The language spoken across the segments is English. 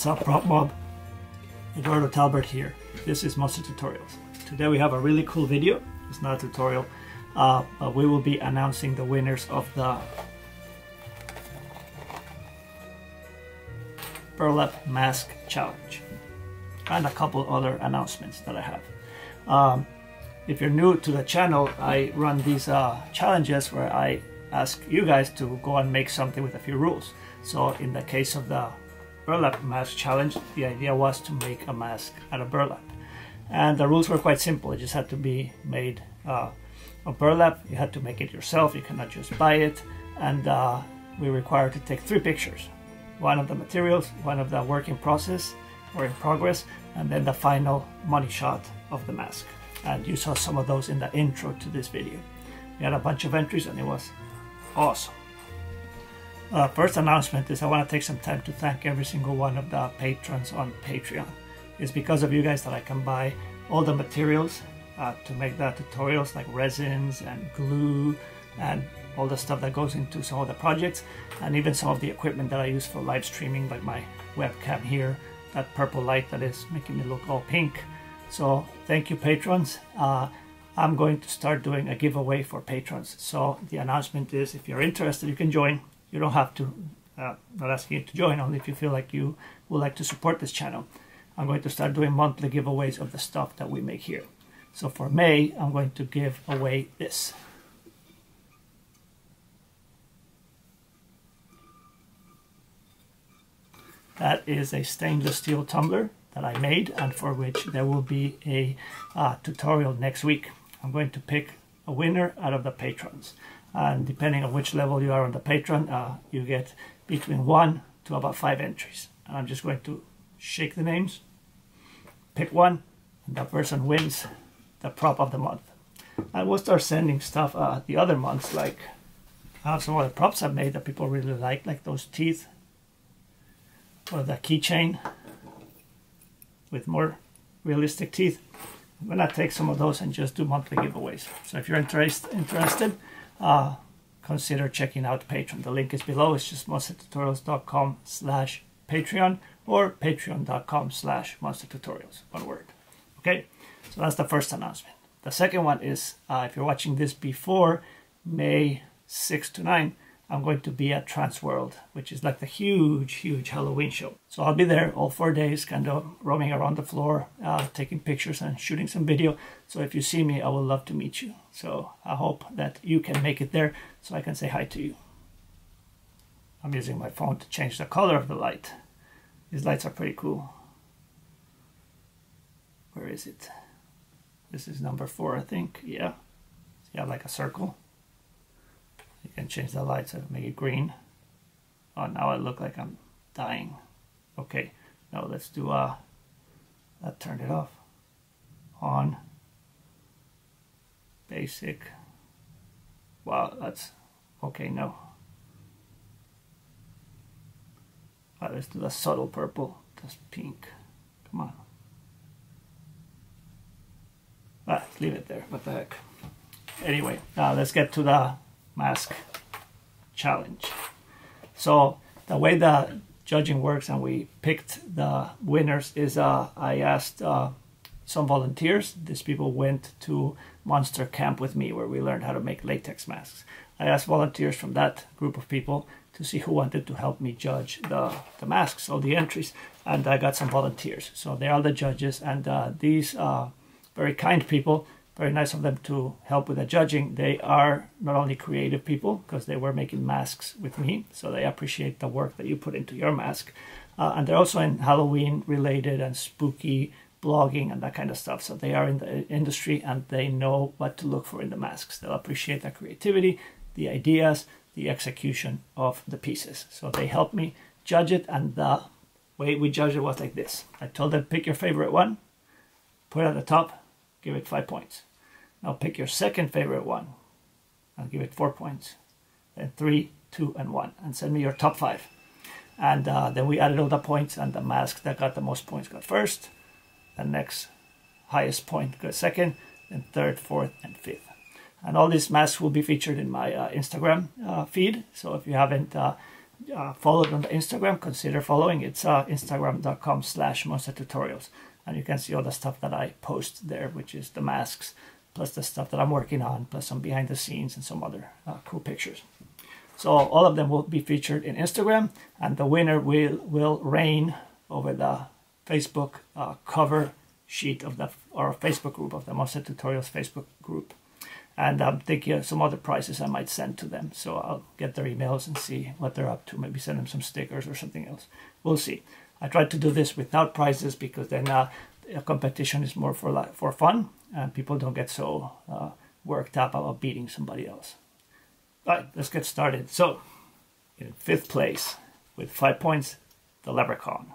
What's up, Prop Mob? Eduardo Talbert here. This is Monster Tutorials. Today we have a really cool video. It's not a tutorial, but we will be announcing the winners of the Burlap Mask Challenge and a couple other announcements that I have. If you're new to the channel, I run these challenges where I ask you guys to go and make something with a few rules. So in the case of the Burlap Mask Challenge, the idea was to make a mask out of burlap. And the rules were quite simple. It just had to be made of burlap. You had to make it yourself. You cannot just buy it. And we were required to take 3 pictures. One of the materials, one of the work in process or in progress, and then the final money shot of the mask. And you saw some of those in the intro to this video. We had a bunch of entries and it was awesome. First announcement is I want to take some time to thank every single one of the patrons on Patreon. It's because of you guys that I can buy all the materials to make the tutorials, like resins and glue and all the stuff that goes into some of the projects, and even some of the equipment that I use for live streaming, like my webcam here, that purple light that is making me look all pink. So thank you, patrons. I'm going to start doing a giveaway for patrons. So the announcement is, if you're interested, you can join. You don't have to, not asking you to join, only if you feel like you would like to support this channel. I'm going to start doing monthly giveaways of the stuff that we make here. So for May, I'm going to give away this. That is a stainless steel tumbler that I made, and for which there will be a tutorial next week. I'm going to pick a winner out of the patrons. And depending on which level you are on the Patreon, you get between 1 to about 5 entries. And I'm just going to shake the names, pick one, and that person wins the prop of the month. And we'll start sending stuff the other months, like I have some other props I've made that people really like those teeth, or the keychain with more realistic teeth. I'm going to take some of those and just do monthly giveaways. So if you're interested, consider checking out Patreon. The link is below. It's just monstertutorials.com/Patreon or patreon.com/monstertutorials. One word. Okay, so that's the first announcement. The second one is, if you're watching this before May 6 to 9, I'm going to be at Transworld, which is like the huge Halloween show. So I'll be there all 4 days, kind of roaming around the floor, taking pictures and shooting some video. So if you see me, I would love to meet you. So I hope that you can make it there so I can say hi to you. I'm using my phone to change the color of the light. These lights are pretty cool. Where is it? This is number 4, I think. Yeah. So you have like a circle. You can change the lights and make it green. Oh, now I look like I'm dying. Okay, now let's do that. Turned it off. On. Basic. Wow, that's okay. No. Let's do the subtle purple. That's pink. Come on. Let's leave it there. What the heck? Anyway, let's get to the mask challenge. So the way the judging works, and we picked the winners, is I asked some volunteers. These people went to Monster Camp with me, where we learned how to make latex masks. I asked volunteers from that group of people to see who wanted to help me judge the masks, all the entries, and I got some volunteers. So they are the judges, and these very kind people, very nice of them to help with the judging. They are not only creative people, because they were making masks with me, so they appreciate the work that you put into your mask. And they're also in Halloween related and spooky blogging and that kind of stuff. So they are in the industry and they know what to look for in the masks. They'll appreciate the creativity, the ideas, the execution of the pieces. So they helped me judge it, and the way we judged it was like this. I told them, pick your favorite one, put it at the top, give it 5 points. Now pick your second favorite one. I'll give it 4 points. Then 3, 2, and 1. And send me your top 5. And then we added all the points, and the mask that got the most points got first. The next highest point got second. Then third, fourth, and fifth. And all these masks will be featured in my Instagram feed. So if you haven't followed on the Instagram, consider following. It's instagram.com/monstertutorials. And you can see all the stuff that I post there, which is the masks, plus the stuff that I'm working on, plus some behind the scenes and some other cool pictures. So all of them will be featured in Instagram, and the winner will reign over the Facebook cover sheet of our Facebook group, of the Monster Tutorials Facebook group. And I'm thinking of some other prizes I might send to them. So I'll get their emails and see what they're up to. Maybe send them some stickers or something else. We'll see. I tried to do this without prizes because then a competition is more for fun, and people don't get so worked up about beating somebody else. All right, let's get started. So, in 5th place with 5 points, the Leprechaun.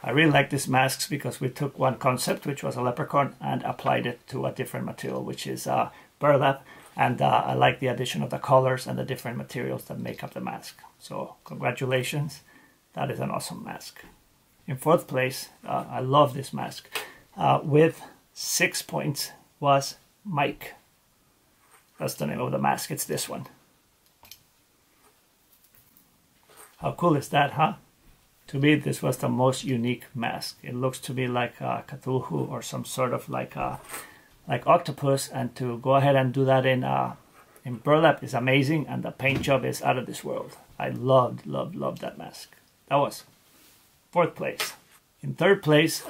I really like these masks because we took one concept, which was a leprechaun, and applied it to a different material, which is burlap. And I like the addition of the colors and the different materials that make up the mask. So congratulations, that is an awesome mask. In 4th place, I love this mask. With 6 points was Mike. That's the name of the mask, it's this one. How cool is that, huh? To me, this was the most unique mask. It looks to me like Cthulhu or some sort of like octopus, and to go ahead and do that in burlap is amazing, and the paint job is out of this world. I loved that mask. That was 4th place. In 3rd place,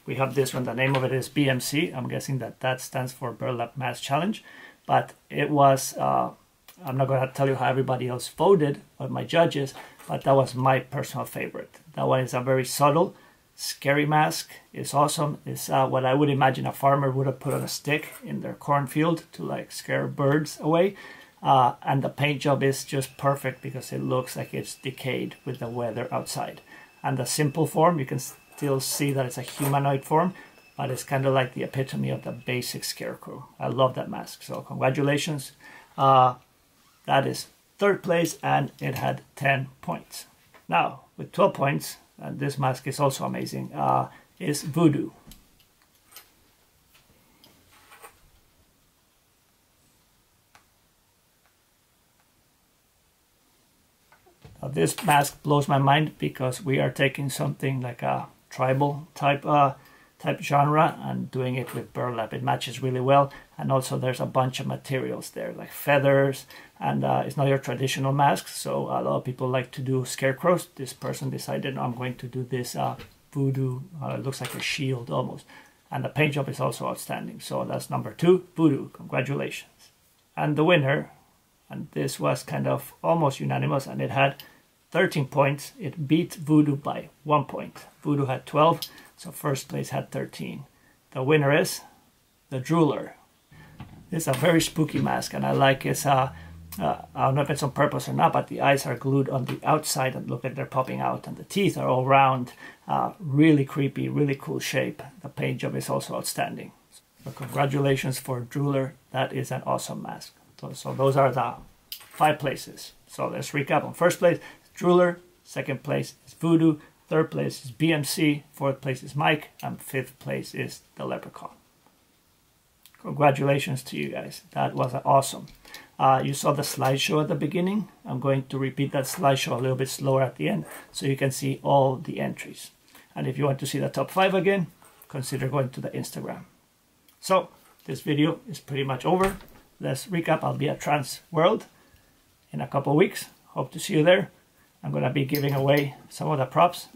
we have this one. The name of it is BMC. I'm guessing that stands for Burlap Mask Challenge, but it was, I'm not going to tell you how everybody else voted, or my judges, but that was my personal favorite. That one is a very subtle, scary mask. It's awesome. It's what I would imagine a farmer would have put on a stick in their cornfield to like scare birds away. And the paint job is just perfect because it looks like it's decayed with the weather outside. And the simple form, you can still see that it's a humanoid form, but it's kind of like the epitome of the basic scarecrow. I love that mask. So congratulations. That is 3rd place, and it had 10 points. Now, with 12 points, and this mask is also amazing, is Voodoo. Now, this mask blows my mind because we are taking something like a tribal type genre and doing it with burlap. It matches really well, and also there's a bunch of materials there like feathers, and it's not your traditional mask, so a lot of people like to do scarecrows. This person decided, no, I'm going to do this voodoo. It looks like a shield almost, and the paint job is also outstanding. So that's number 2, Voodoo. Congratulations. And the winner, and this was kind of almost unanimous, and it had 13 points. It beat Voodoo by 1 point. Voodoo had 12, so 1st place had 13. The winner is the Drooler. This is a very spooky mask, and I like its, I don't know if it's on purpose or not, but the eyes are glued on the outside and look like they're popping out, and the teeth are all round. Really creepy, really cool shape. The paint job is also outstanding. So congratulations for Drooler. That is an awesome mask. So those are the 5 places. So let's recap. On 1st place, Drooler. 2nd place is Voodoo. 3rd place is BMC. 4th place is Mike. And 5th place is the Leprechaun. Congratulations to you guys. That was awesome. You saw the slideshow at the beginning. I'm going to repeat that slideshow a little bit slower at the end so you can see all the entries. And if you want to see the top 5 again, consider going to the Instagram. So this video is pretty much over. Let's recap. I'll be at Trans World in a couple of weeks. Hope to see you there. I'm going to be giving away some of the props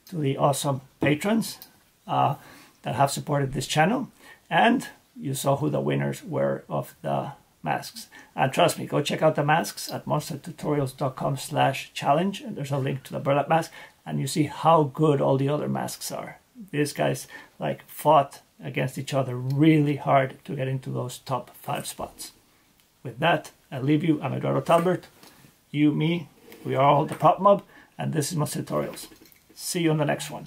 to the awesome patrons that have supported this channel. And you saw who the winners were of the masks. And trust me, go check out the masks at monstertutorials.com/challenge. And there's a link to the burlap mask. And you see how good all the other masks are. These guys like fought against each other really hard to get into those top 5 spots. With that, I leave you. I'm Eduardo Talbert. You, me, we are all the Prop Mob, and this is Monster Tutorials. See you on the next one.